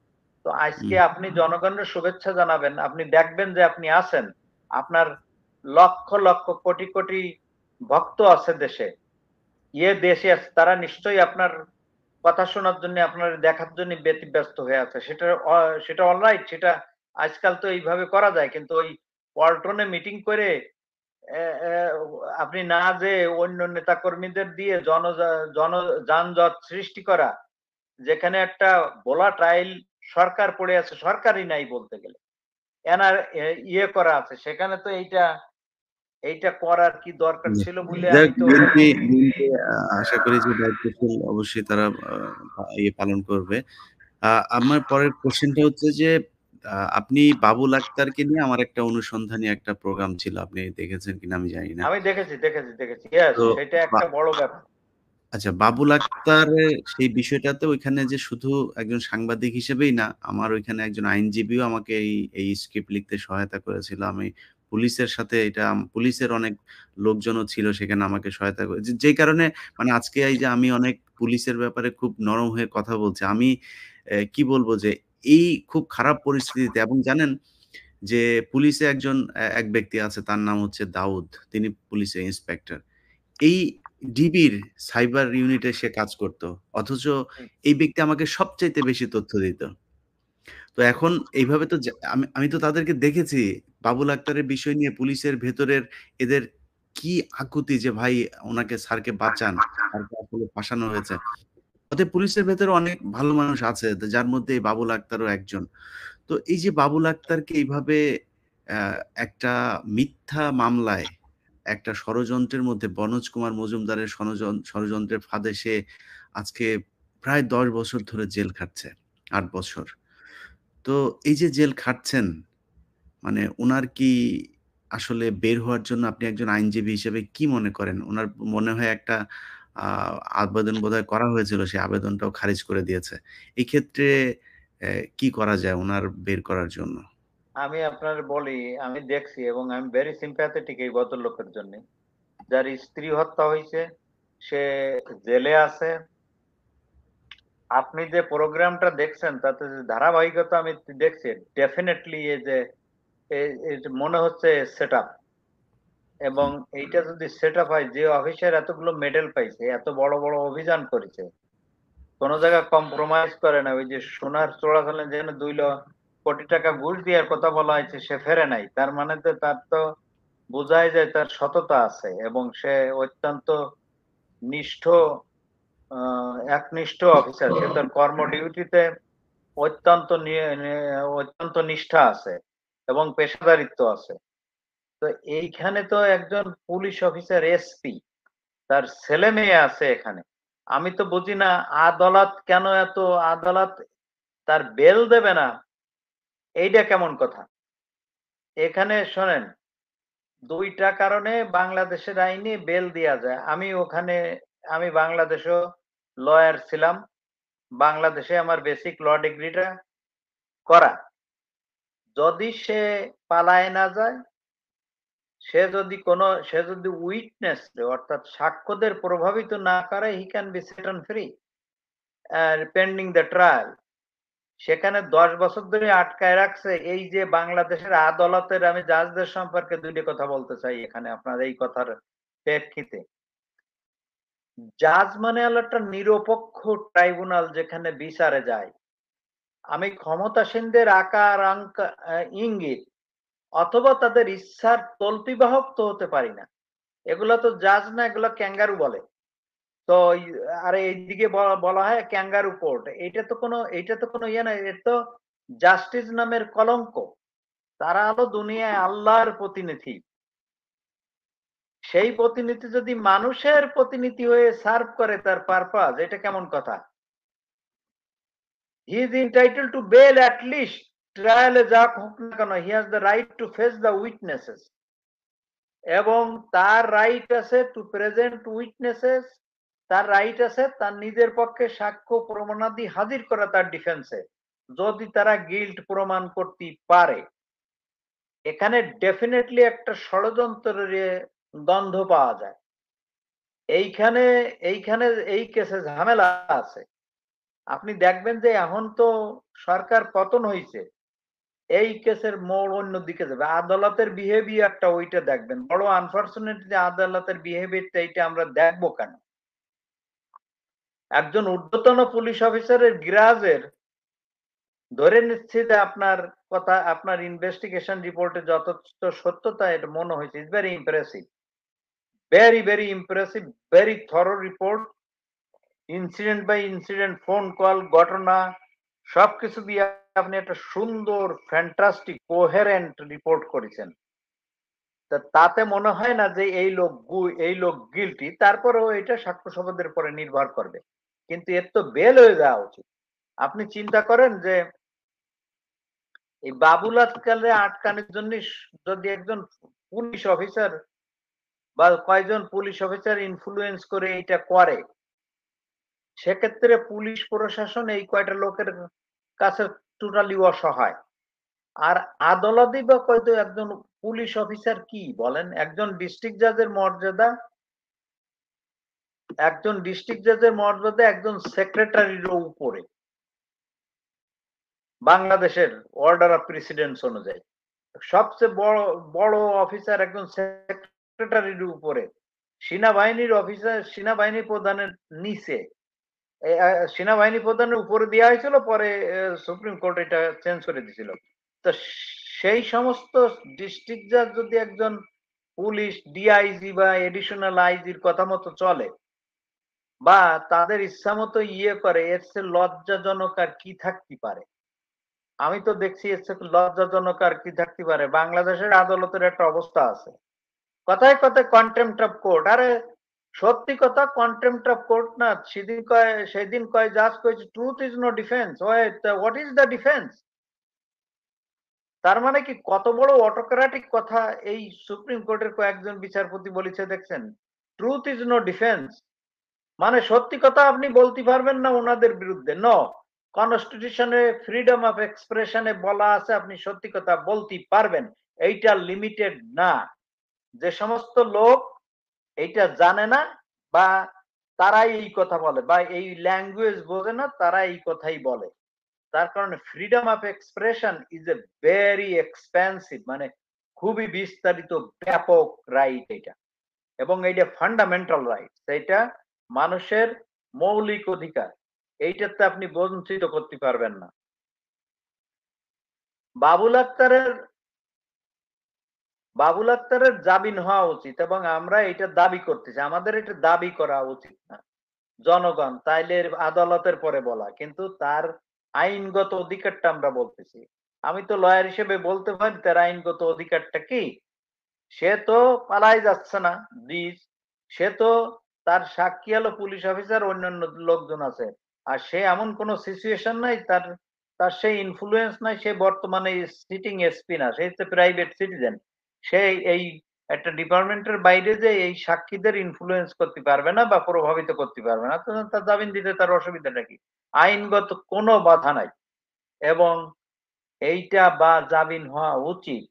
তো আজকে হুম, আপনি জনগণের শুভেচ্ছা জানাবেন, আপনি দেখবেন যে আপনি আছেন, আপনার লক্ষ লক্ষ কোটি কোটি ভক্ত আছে দেশে, দেশে আছে, তারা নিশ্চয়ই আপনার কথা শোনার জন্য, আপনার দেখার জন্য ব্যতিব্যস্ত হয়ে আছে। সেটা অলরাইট, সেটা আজকাল তো এইভাবে করা যায়। কিন্তু ওই পল্টনে মিটিং করে এ এ আপনি না যেয়ে অন্য নেতাকর্মীদের দিয়ে জন যানজট সৃষ্টি করা, যেখানে একটা ভোলাটাইল সরকার পড়ে আছে, সরকারই নাই বলতে গেলে। এনার ইয়ে করা আছে। সেখানে তো এইটা করার কি দরকার জি। ছিল বলে যাক আমি তো বিএনপি আশা করি যে দায়িত্বশীল অবশ্যই তারা পালন করবে। আ আমার পরের কোয়েশ্চেনটা হচ্ছে যে আপনি বাবুল আক্তারকে নিয়ে আমার একটা অনুসন্ধানী একটা প্রোগ্রাম ছিল। আপনি দেখেছেন কিনা আমি জানি না। আমি দেখেছি। ইয়েস, তো সেটা বা একটা বড় ব্যাপার। আচ্ছা, বাবুল আক্তারের সেই বিষয়টাতে ওইখানে যে শুধু একজন সাংবাদিক হিসেবেই না, আমার ওইখানে একজন আইনজীবীও আমাকে এই স্ক্রিপ্ট লিখতে সহায়তা করেছিল। আমি পুলিশের সাথে পুলিশের অনেক লোকজনও ছিল সেখানে আমাকে সহায়তা করে। যেই কারণে মানে আজকে এই যে আমি অনেক পুলিশের ব্যাপারে খুব নরম হয়ে কথা বলছি। আমি কি বলব যে এই খুব খারাপ পরিস্থিতিতে এবং জানেন যে পুলিশে এক ব্যক্তি আছে তার নাম হচ্ছে দাউদ। তিনি পুলিশের ইন্সপেক্টর। এই ডিবির সাইবার ইউনিটে সে কাজ করত। অথচ হুম, এই ব্যক্তি আমাকে সবচাইতে বেশি তথ্য দিত। তো এখন এইভাবে তো আমি তো তাদেরকে দেখেছি বাবুল আক্তারের বিষয় নিয়ে পুলিশের ভেতরের এদের কি আকুতি যে ভাই উনাকে স্যারকে বাঁচান। স্যারকে আসলে ফাঁসানো হয়েছে। অতএব পুলিশের ভেতরে অনেক ভালো মানুষ আছে যার মধ্যে এই বাবুল আক্তারও একজন। তো এই যে বাবুল আক্তারকে এইভাবে অ্যা একটা মিথ্যা মামলায় একটা ষড়যন্ত্রের মধ্যে বনোজ কুমার মজুমদারের ষড়যন্ত্রের ফাঁদে সে আজকে প্রায় ১০ বছর ধরে জেল খাটছে। ৮ বছর। তো এই যে জেল খাটছেন, মানে উনার কি আসলে বের হওয়ার জন্য আপনি একজন আইনজীবী হিসেবে কি মনে করেন? উনার মনে হয় একটা আ আবেদন বোধহয় করা হয়েছিল, সেই আবেদনটাও খারিজ করে দিয়েছে। এই ক্ষেত্রে কি করা যায় উনার বের করার জন্য? আমি আপনার বলি, আমি দেখছি এবং আমি ভেরি সিম্প্যাথেটিক এই ভদ্রলোকের জন্যে। যার স্ত্রী হত্যা হইছে, সে জেলে আছে। আপনি যে প্রোগ্রামটা দেখছেন তাতে যে ধারাবাহিকতা আমি দেখছি, ডেফিনিটলি এই যে এটা মনে হচ্ছে সেটআপ। এবং হুম, এইটা যদি সেটআপ হয়, যে অফিসার এতগুলো মেডেল পাইছে, এত বড় বড় অভিযান করেছে, কোন জায়গায় কম্প্রোমাইজ করে না। ওই যে সোনার চোরাখালি যেখানে ২ কোটি টাকা ঘুষ দেওয়ার কথা বলা হয়েছে, সে ফেরে নাই। তার মানে তো তার তো বোঝাই যায় তার সততা আছে এবং সে অত্যন্ত নিষ্ঠ, আ একনিষ্ঠ অফিসার। সে তার কর্ম ডিউটিতে অত্যন্ত নিষ্ঠা আছে এবং পেশাদারিত্ব আছে। তো এইখানে তো একজন পুলিশ অফিসার এসপি, তার ছেলে-মেয়ে আছে এখানে। আমি তো বুঝি না আদালত কেন এত, আদালত তার বেল দেবে না, এইটা কেমন কথা? এখানে শোনেন, ২ টা কারণে বাংলাদেশের আইনে বেল দেয়া যায়। আমি বাংলাদেশেও লয়ার ছিলাম। বাংলাদেশে আমার বেসিক ল ডিগ্রিটা করা। যদি সে পালায় না যায়, সে যদি উইটনেস অর্থাৎ সাক্ষ্যদের প্রভাবিত না করে, he can be set on free pending the trial. সেখানে ১০ বছর ধরে আটকায় রাখছে। এই যে বাংলাদেশের আদালতের, আমি জাজদের সম্পর্কে ২ টা কথা বলতে চাই এখানে আপনার এই কথার প্রেক্ষিতে। জাজ মানে হলো একটা নিরপেক্ষ ট্রাইব্যুনাল যেখানে বিচারে যায়। আমি ক্ষমতাসীনদের ইঙ্গিত অথবা তাদের ইচ্ছার তল্পিবাহক তো হতে পারি না। এগুলা তো জাজ না, এগুলা ক্যাঙ্গারু বলে। তো আরে এইদিকে বলা হয় ক্যাঙ্গারু কোর্ট। এইটা তো কোনো ইয়ে না। এর তো জাস্টিস নামের কলঙ্ক। তারা হলো দুনিয়ায় আল্লাহর প্রতিনিধি। সেই প্রতিনিধি যদি মানুষের প্রতিনিধি হয়ে সার্ভ করে তার পারপাস, এটা কেমন কথা? He is entitled to bail at least. ট্রায়ালে যা হোক না কেন, he has the right to face the witnesses এবং তার রাইট আছে টু প্রেজেন্ট উইটনেসেস। তার রাইট আছে তার নিজের পক্ষে সাক্ষ্য প্রমাণাদি হাজির করা তার ডিফেন্সে। যদি তারা গিল্ট প্রমাণ করতে পারে, এখানে ডেফিনেটলি একটা ষড়যন্ত্রের গন্ধ পাওয়া যায়। এইখানে এইখানে এই কেসে ঝামেলা আছে। আপনি দেখবেন যে এখন তো সরকার পতন হইছে। এই কেসের মোড় অন্যদিকে যাবে। আদালতের বিহেভিয়ারটা ওইটা দেখবেন। বড় আনফরচুনেট যে আদালতের বিহেভিয়ারটা এইটা আমরা দেখবো কেন? একজন ঊর্ধ্বতন পুলিশ অফিসারের গ্রাজের ধরে নিচ্ছি যে আপনার কথা, আপনার ইনভেস্টিগেশন রিপোর্টে যথেষ্ট সত্যতা এটা মনে হয়েছে। It's very impressive, very very impressive, very thorough report. Incident by incident phone call, ঘটনা সবকিছু দিয়ে আপনি একটা সুন্দর ফ্যান্টাস্টিক কোহেরেন্ট রিপোর্ট করেছেন। তাতে মনে হয় না যে এই লোক গিলটি। তারপরেও এটা সাক্ষ্য শপথের পরে নির্ভর করবে, কিন্তু এর তো বেল হয়ে যাওয়া উচিত। আপনি চিন্তা করেন যে এই বাবুল আজকালে আটকানোর জন্য যদি একজন পুলিশ অফিসার বা কয়েকজন পুলিশ অফিসার ইনফ্লুয়েন্স করে এটা করে, সেক্ষেত্রে পুলিশ প্রশাসন এই কয়টা লোকের কাছে টোটালি অসহায়। আর আদালতই বা কয়তো একজন পুলিশ অফিসার কি বলেন, একজন ডিস্ট্রিক্ট জাজের মর্যাদা, একজন ডিস্ট্রিক্ট জাজের মর্যাদা একজন সেক্রেটারির উপরে বাংলাদেশের অর্ডার অফ প্রেসিডেন্স অনুযায়ী। সবচেয়ে বড় বড় অফিসার একজন সেক্রেটারির উপরে, সেনাবাহিনীর অফিসার সেনাবাহিনী প্রধানের নিচে। সেনাবাহিনী প্রধানের উপরে দেওয়া হয়েছিল, পরে সুপ্রিম কোর্ট এটা চেঞ্জ করে দিয়েছিল। তো সেই সমস্ত ডিস্ট্রিক্ট জাজ যদি একজন পুলিশ ডিআইজি বা এডিশনাল আইজির কথা মতো চলে বা তাদের ইচ্ছা মতো ইয়ে করে, এর চেয়ে লজ্জাজনক আর কি থাকতে পারে? আমি তো দেখছি এর চেয়ে লজ্জাজনক আর কি থাকতে পারে? বাংলাদেশের আদালতের একটা অবস্থা আছে, কথায় কথায় কন্টেম্পট অফ কোর্ট। আরে সত্যি কথা, কন্টেম্পট অফ কোর্ট না। সেদিন কয় জাজ কয়েছে truth is no defence. What is the defence? তার মানে কি কত বড় অটোক্রেটিক কথা এই সুপ্রিম কোর্টের কয়েকজন বিচারপতি বলেছে দেখছেন? Truth is no defence. মানে সত্যি কথা আপনি বলতে পারবেন না ওনাদের বিরুদ্ধে। নো, কনস্টিটিউশনে ফ্রিডম অফ এক্সপ্রেশনে বলা আছে আপনি সত্যি কথা বলতে পারবেন। এইটা লিমিটেড না। যে সমস্ত লোক এইটা জানে না বা তারাই এই কথা বলে বা এই ল্যাঙ্গুয়েজ বোঝে না, তারা এই কথাই বলে। তার কারণে freedom of expression is a very expensive, মানে খুবই বিস্তারিত ব্যাপক রাইট এটা, এবং এইটা ফান্ডামেন্টাল রাইট, এটা মানুষের মৌলিক অধিকার। এইটাতে আপনি বঞ্চিত করতে পারবেন না। বাবুল আক্তারের বাবুল আক্তারের জামিন হওয়া উচিত এবং আমরা এটা দাবি করতেছি। আমাদের এটা দাবি করা উচিত না জনগণ তাইলে আদালতের পরে বলা, কিন্তু তার আইনগত অধিকারটা আমরা বলতেছি। আমি তো লয়ার হিসেবে বলতে পারি তার আইনগত অধিকারটা কি। সে তো পালাই যাচ্ছে না ব্রিজ, সে তো তার সাক্ষী হলো পুলিশ অফিসার, অন্যান্য লোকজন আছে। আর সে এমন কোন সিচুয়েশন নাই, তার তার সেই ইনফ্লুয়েন্স নাই। সে বর্তমানে সিটিং এসপি না, সে হচ্ছে প্রাইভেট সিটিজেন। সে এই একটা ডিপার্টমেন্টের বাইরে যে এই সাক্ষীদের ইনফ্লুয়েন্স করতে পারবে না বা প্রভাবিত করতে পারবে না, তো তার জামিন দিতে তার অসুবিধাটা কি? আইনগত কোনো বাধা নাই এবং এইটা বা জামিন হওয়া উচিত।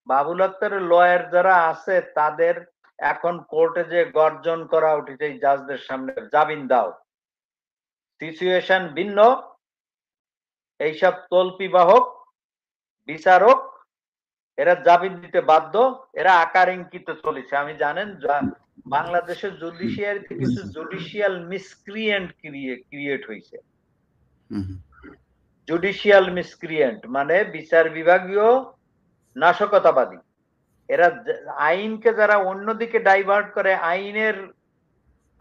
বাবুল আক্তারের লয়ার যারা আছে তাদের এখন কোর্টে যে গর্জন করা উচিত এই জাজদের সামনে, জামিন দাও। সিচুয়েশন ভিন্ন, এইসব তল্পি বাহক বিচারক এরা জামিন দিতে বাধ্য, এরা আকার ইঙ্গিতে চলেছে। আমি জানেন বাংলাদেশের জুডিশিয়ারিতে কিছু জুডিশিয়াল মিসক্রিয়েন্ট ক্রিয়েট হয়েছে। জুডিশিয়াল মিসক্রিয়েন্ট মানে বিচার বিভাগীয় নাশকতাবাদী। এরা আইনকে যারা অন্যদিকে ডাইভার্ট করে,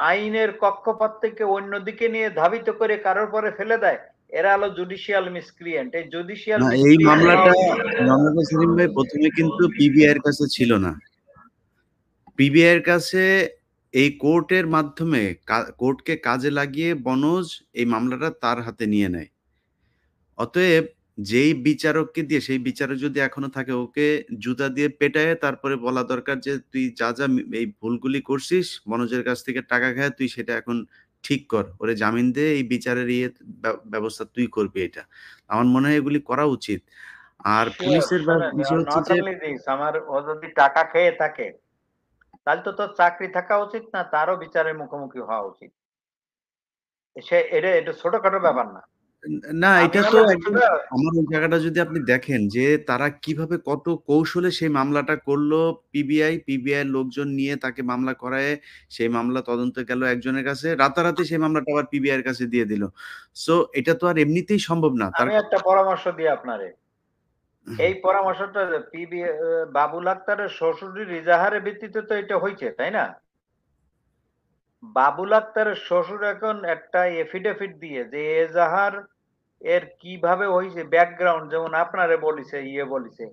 আইনের কক্ষপথ থেকে অন্যদিকে নিয়ে ধাবিত করে কারোর পরে ফেলে দেয়, এরা হলো জুডিশিয়াল মিসক্রিয়েন্ট। এই জুডিশিয়াল না, এই মিসক্রিয়েন্ট মামলাটা সেলিম ভাই প্রথমে কিন্তু পিবিআই এর কাছে ছিল না। পিবিআই এর কাছে এই কোর্টের মাধ্যমে কোর্টকে কাজে লাগিয়ে বনজ এই মামলাটা তার হাতে নিয়ে নেয়। অতএব যেই বিচারককে দিয়ে, সেই বিচারক যদি এখনো থাকে, ওকে জুতা দিয়ে পেটায় তারপরে বলা দরকার যে তুই যা যা এই ভুলগুলি করছিস, মনোজের কাছ থেকে টাকা খায়, তুই সেটা এখন ঠিক কর, ওরে জামিন দে, এই বিচারের ব্যবস্থা তুই করবি এটা। আমার মনে হয় এগুলি করা উচিত। আর শিওর পুলিশের শোনেন, বিষয় হচ্ছে নট যে অনলি দিস, আমার ও যদি টাকা খেয়ে থাকে তাহলে তো তোর চাকরি থাকা উচিত না, তারও বিচারের মুখোমুখি হওয়া উচিত। এটা ছোটখাটো ব্যাপার না। না, আমি এটা তো হলে একদম বিষয়টা আমার ওই জায়গাটা যদি আপনি দেখেন যে তারা কিভাবে কত কৌশলে সেই মামলাটা করলো, পিবিআই এর লোকজন নিয়ে তাকে মামলা করায়, সেই মামলা তদন্ত গেল একজনের কাছে, রাতারাতি সেই মামলাটা আবার পিবিআই এর কাছে দিয়ে দিল। সো এটা তো আর এমনিতেই সম্ভব না। তার আমি একটা পরামর্শ দিই আপনারে। এই পরামর্শটা বাবুল আক্তারের শ্বশুরের ইজাহারের ভিত্তিতে তো এটা হইছে, তাই না? বাবুল আক্তারের শ্বশুর এখন একটা এফিডেভিট দিয়ে যে এজাহার এর কিভাবে হইছে ব্যাকগ্রাউন্ড, যেমন আপনারে বলিছে, বলিছে,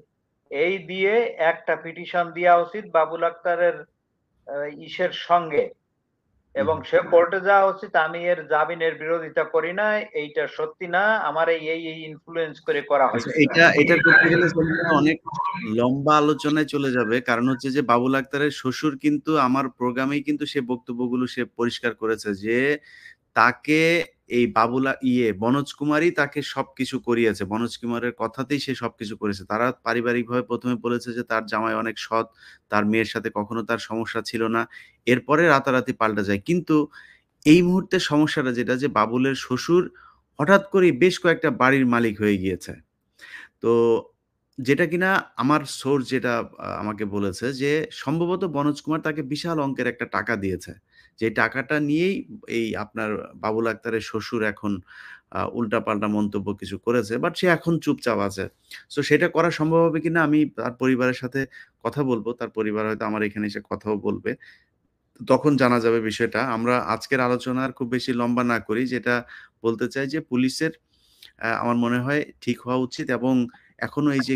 এই দিয়ে একটা পিটিশন দেওয়া উচিত বাবুল আক্তারের ইসের সঙ্গে, এবং সে কোর্টে যাওয়া উচিত, আমি এর জামিনের বিরোধিতা করি না, এইটা সত্যি না, আমার এই ইনফ্লুয়েন্স করে করা আচ্ছা, হয়েছে। এটা করতে গেলে সেটা অনেক লম্বা আলোচনায় চলে যাবে। কারণ হচ্ছে যে বাবুল আক্তারের শ্বশুর কিন্তু আমার প্রোগ্রামেই কিন্তু সে বক্তব্যগুলো সে পরিষ্কার করেছে যে তাকে এই বনোজ কুমারই তাকে সবকিছু করিয়েছে। বনোজ কুমারের কথাতেই সে সবকিছু করেছে। তারা পারিবারিকভাবে ১ম এ বলেছে যে তার জামাই অনেক সৎ, তার মেয়ের সাথে কখনো তার সমস্যা ছিল না। এরপরে রাতারাতি পাল্টে যায়। কিন্তু এই মুহূর্তে সমস্যাটা যেটা যে বাবুলের শ্বশুর হঠাৎ করেই বেশ কয়েকটা বাড়ির মালিক হয়ে গিয়েছে। তো যেটা কিনা আমার সোর্স যেটা আমাকে বলেছে যে সম্ভবত বনোজ কুমার তাকে বিশাল অঙ্কের একটা টাকা দিয়েছে। যে টাকাটা নিয়েই এই আপনার বাবুল আক্তারের শ্বশুর এখন উল্টাপাল্টা মন্তব্য কিছু করেছে। বাট সে এখন চুপচাপ আছে। সো সেটা করা সম্ভব হবে কিনা আমি তার পরিবারের সাথে কথা বলব। তার পরিবার হয়তো আমার এখানে এসে কথাও বলবে। তখন জানা যাবে বিষয়টা। আমরা আজকের আলোচনা আর খুব বেশি লম্বা না করি। যেটা বলতে চাই যে পুলিশের আমার মনে হয় ঠিক হওয়া উচিত এবং এখনো এই যে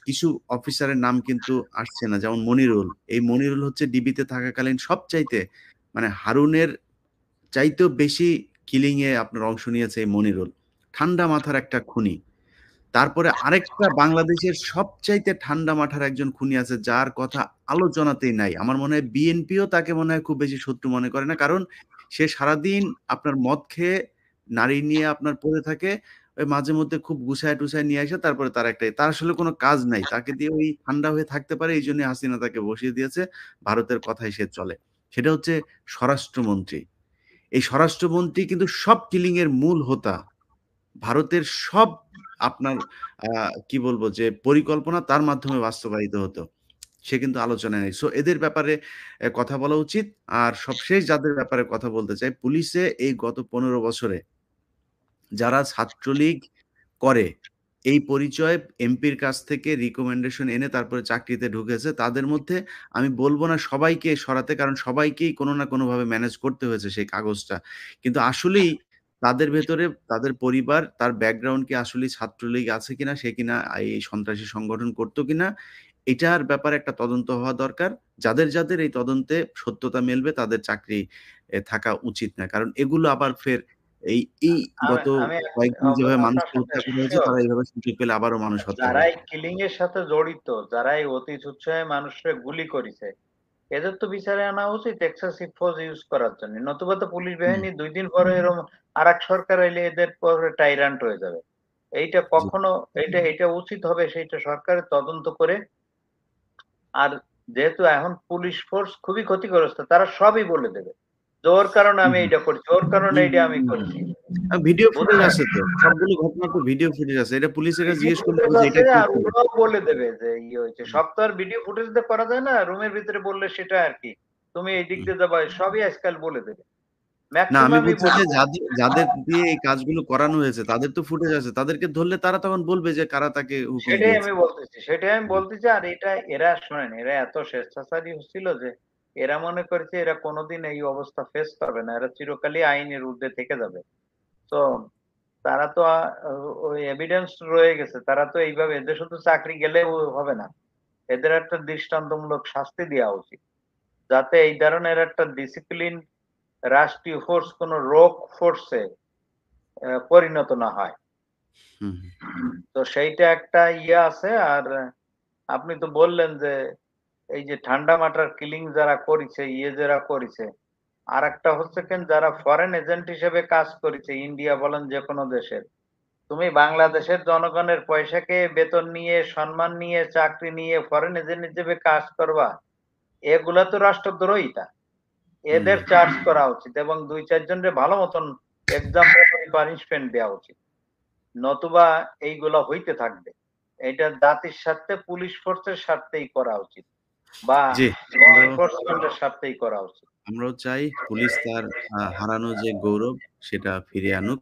কিছু অফিসারের নাম কিন্তু আসছে না। যেমন মনিরুল। এই মনিরুল হচ্ছে ডিবিতে থাকাকালীন সবচাইতে মানে হারুনের চাইতেও বেশি কিলিং এ আপনার অংশ নিয়েছে এই মনিরুল। ঠান্ডা মাথার একটা খুনি। তারপরে আরেকটা বাংলাদেশের সবচাইতে ঠান্ডা মাথার একজন খুনি আছে যার কথা আলোচনাতেই নাই। আমার মনে হয় বিএনপিও তাকে মনে হয় খুব বেশি শত্রু মনে করে না। কারণ সে সারাদিন আপনার মদ খেয়ে নারী নিয়ে আপনার পড়ে থাকে। ওই মাঝে মধ্যে খুব গুছায়-টুছায় নিয়ে আসে তারপরে তার আসলে কোনো কাজ নাই। তাকে দিয়ে ওই ঠান্ডা হয়ে থাকতে পারে এইজন্যই হাসিনা তাকে বসিয়ে দিয়েছে। ভারতের কথায় সে চলে। সেটা হচ্ছে স্বরাষ্ট্রমন্ত্রী। এই স্বরাষ্ট্রমন্ত্রী কিন্তু সব কিলিং এর মূল হোতা। ভারতের সব আপনার আ কি বলবো যে পরিকল্পনা তার মাধ্যমে বাস্তবায়িত হতো। সে কিন্তু আলোচনায় নেই। সো এদের ব্যাপারে কথা বলা উচিত। আর সবশেষ যাদের ব্যাপারে কথা বলতে চাই, পুলিশে এই গত ১৫ বছরে যারা ছাত্রলীগ করে, এই পরিচয় এমপির কাছ থেকে রিকমেন্ডেশন এনে তারপরে চাকরিতে ঢুকেছে। তাদের মধ্যে আমি বলব না সবাইকে সরাতে, কারণ সবাইকেই কোনো না কোনোভাবে ম্যানেজ করতে হয়েছে সেই কাগজটা। কিন্তু আসলেই তাদের ভেতরে তাদের পরিবার, তার ব্যাকগ্রাউন্ড কি আসলেই ছাত্রলীগ আছে কিনা, সে কিনা এই সন্ত্রাসী সংগঠন করতো কিনা, এটার ব্যাপারে একটা তদন্ত হওয়া দরকার। যাদের এই তদন্তে সত্যতা মেলবে তাদের চাকরি থাকা উচিত না। কারণ এগুলো আবার ফের এই এই আমি গত আমি কয়েকদিন যেভাবে আপনার মানুষকে সাথে হত্যা করা হয়েছে, শিওর। তারা এভাবে সুযোগ পেলে আবারও মানুষ হত্যা যারা করবে। এই কিলিং এর সাথে জড়িত, যারা এই অতি তুচ্ছায় মানুষের গুলি করেছে, এদের তো বিচারে আনা উচিত এক্সেসিভ ফোর্স ইউজ করার জন্য। নতুবা তো পুলিশ হুম, বাহিনী ২ দিন পরে এরকম আরেক সরকার এলে এদের পরে টাইরান্ট হয়ে যাবে। এইটা জি। কখনো, এটা উচিত হবে সেইটা সরকারের তদন্ত করে। আর যেহেতু এখন পুলিশ ফোর্স খুবই ক্ষতিগ্রস্ত, তারা সবই বলে দেবে। যে ওর কারণে হুম, আমি হুম, এইটা করেছি, ওর কারণে হুম, এইটা হুম, আমি হুম, হুম। করেছি। ভিডিও ফুটেজ বুঝছেন? আছে তো। সবগুলো ঘটনা তো ভিডিও ফুটেজ আছে। এটা পুলিশের কাছে ভিডিও জিজ্ঞেস করলে ফুটেজ হবে যে আছে, এটা কে আর ছিল? ওরাও বলে দেবে যে হয়েছে। হুম, সব তো আর ভিডিও ফুটেজ দিয়ে করা যায় না। রুমের ভিতরে বললে সেটা আর কি। তুমি এই দিক হুম। দিয়ে যাবা, সবই আজকাল বলে দেবে। না, আমি মেক্সিমামই বলছি বলে যে দেবে। যাদের দিয়ে এই কাজগুলো করানো হয়েছে তাদের তো ফুটেজ আছে। তাদেরকে ধরলে তারা তখন বলবে যে কারা তাকে হুকুম সেটাই দিয়েছে। আমি বলতেছি। সেটাই আমি হুম, বলতেছি। আর এটা এরা শোনেন, এরা এত স্বেচ্ছাচারী ছিল যে এরা মনে করেছে এরা কোনদিন এই অবস্থা ফেস করবে না। এরা চিরকালই আইনের ঊর্ধ্বে থেকে যাবে। তো তারা তো ওই এভিডেন্স রয়ে গেছে। তারা তো এইভাবে, এদের শুধু চাকরি গেলেও হবে না। এদের একটা দৃষ্টান্তমূলক শাস্তি দেওয়া উচিত। যাতে এই ধরনের একটা ডিসিপ্লিন রাষ্ট্রীয় ফোর্স কোন রোগ ফোর্সে পরিণত না হয়। হুম, তো সেইটা একটা আছে। আর আপনি তো বললেন যে এই যে ঠান্ডা মাথার কিলিং যারা করেছে, যারা করেছে, আরেকটা হচ্ছে যারা ফরেন এজেন্ট হিসেবে কাজ করেছে, ইন্ডিয়া বলেন যেকোনো দেশের। তুমি বাংলাদেশের জনগণের পয়সা খেয়ে, বেতন নিয়ে, সম্মান নিয়ে, চাকরি নিয়ে ফরেন এজেন্ট হিসেবে কাজ করবা, এগুলা তো রাষ্ট্রদ্রোহিতা। হুম, এদের চার্জ করা উচিত এবং ২-৪ জনরে ভালো মতন এক্সাম্পলারি পানিশমেন্ট দেওয়া উচিত। নতুবা এইগুলা হইতে থাকবে। এটা জাতির স্বার্থে, পুলিশ ফোর্সের স্বার্থেই করা উচিত বা জি, ল এনফোর্সমেন্ট এর স্বার্থেই করা উচিত। আমরাও চাই পুলিশ তার হারানো যে গৌরব সেটা ফিরিয়ে আনুক।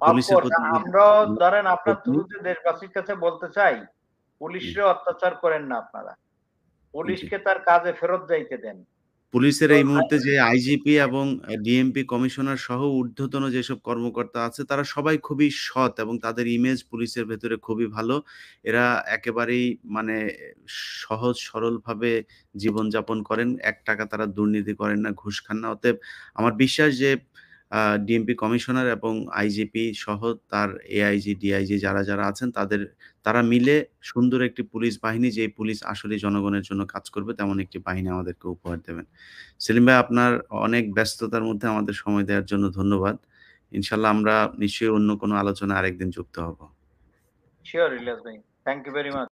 পুলিশের অফকোর্স প্রতি যে আমরাও ধরেন আপনার শ্রদ্ধা, থ্রুতে দেশবাসীর কাছে বলতে চাই, জি, পুলিশরে অত্যাচার করেন না আপনারা। জি। পুলিশকে তার কাজে ফেরত যাইতে দেন। পুলিশের তো এই মুহূর্তে যে আইজিপি এবং ডিএমপি কমিশনার সহ ঊর্ধ্বতন যেসব কর্মকর্তা আছে তারা সবাই খুবই সৎ এবং তাদের ইমেজ পুলিশের ভেতরে খুবই ভালো। এরা একেবারেই মানে সহজ সরলভাবে জীবনযাপন করেন। ৳১ তারা দুর্নীতি করেন না, ঘুষ খান না। অতএব আমার বিশ্বাস যে ডিএমপি কমিশনার এবং আইজিপি সহ তার এআইজি, ডিআইজি যারা আছেন তারা মিলে সুন্দর একটি পুলিশ বাহিনী, যে পুলিশ আসলেই জনগণের জন্য কাজ করবে তেমন একটি বাহিনী আমাদেরকে উপহার দেবেন। সেলিম ভাই, আপনার অনেক ব্যস্ততার মধ্যে আমাদের সময় দেওয়ার জন্য ধন্যবাদ। ইনশাআল্লাহ আমরা নিশ্চয়ই অন্য কোনো আলোচনায় আরেকদিন যুক্ত হব। সিওর ইলিয়াস ভাই। Thank you very ji. Much.